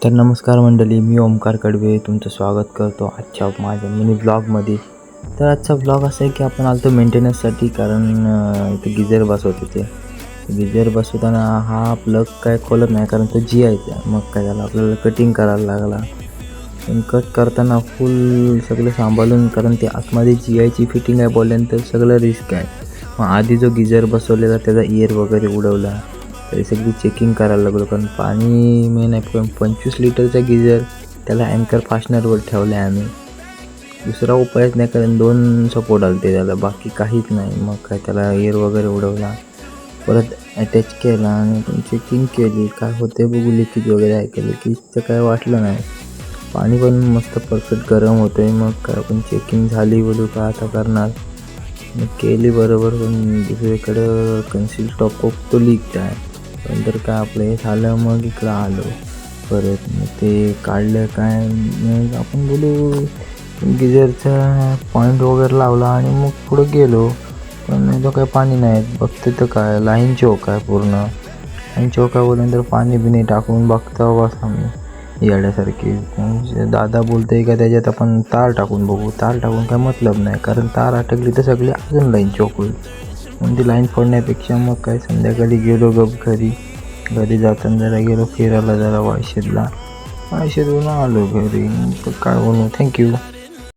तर नमस्कार मंडळी, मी ओमकार कडवे तुमचं स्वागत करतो आजच्या माझ्या मिनी ब्लॉगमध्ये. तर आजचा ब्लॉग असा आहे की आपण आलो मेंटेनन्ससाठी, कारण इथे गिजर बसवत होते. गिजर बसवताना हा प्लग काय खोलत नाही, कारण तो जिआयचा. मग काय झालं, आपल्याला कटिंग करायला लागला. पण कट करताना फुल सगळं सांभाळून, कारण ते आतमध्ये जिआयची फिटिंग आहे बोलल्यानंतर सगळं रिस्क आहे. मग आधी जो गिजर बसवलेला त्याचा इयर वगैरे उडवला, तरी सगळी चेकिंग करायला लागलो. कारण पाणी मेन आहे, पण 25 लिटरचा गिजर त्याला अँकर फास्टनरवर ठेवला आहे आम्ही. दुसरा उपायच नाही, कारण 2 सपोर्ट आले ते त्याला, बाकी काहीच नाही. मग काय त्याला एअर वगैरे उडवला, परत अटॅच केला आणि चेकिंग केली. काय होते बघू, लिकेज वगैरे आहे का, लिकेजचं काय वाटलं नाही. पाणी पण मस्त परफेक्ट गरम होतं आहे. मग काय आपण चेकिंग झाली, बोलू का आता करणार. मग केली बरोबर, पण दुसरीकडं कन्सील टॉप ऑफ तो लीक आहे. नंतर काय आपलं हे झालं, मग इकडं आलो परत. मग ते काढलं काय, मग आपण बोलू गिझरचा पॉईंट वगैरे लावला आणि मग पुढं गेलो. पण इथं काय पाणी नाही. बघते तर काय लाईन चौक आहे पूर्ण. लाईन चौक आहे बोलल्यानंतर पाणी बिणी टाकून बघता बस आम्ही येड्यासारखी. दादा बोलते का त्याच्यात आपण तार टाकून बघू. तार टाकून काय मतलब नाही, कारण तार अटकली तर सगळी अजून लाईन चौक होईल. मग ती लाईन फोडण्यापेक्षा मग काय संध्याकाळी गेलो गप घरी जाताना जरा गेलो फिरायला जरा वाळशेतला. वाळशेतून आलो घरी. तर काय बोलू, थँक्यू.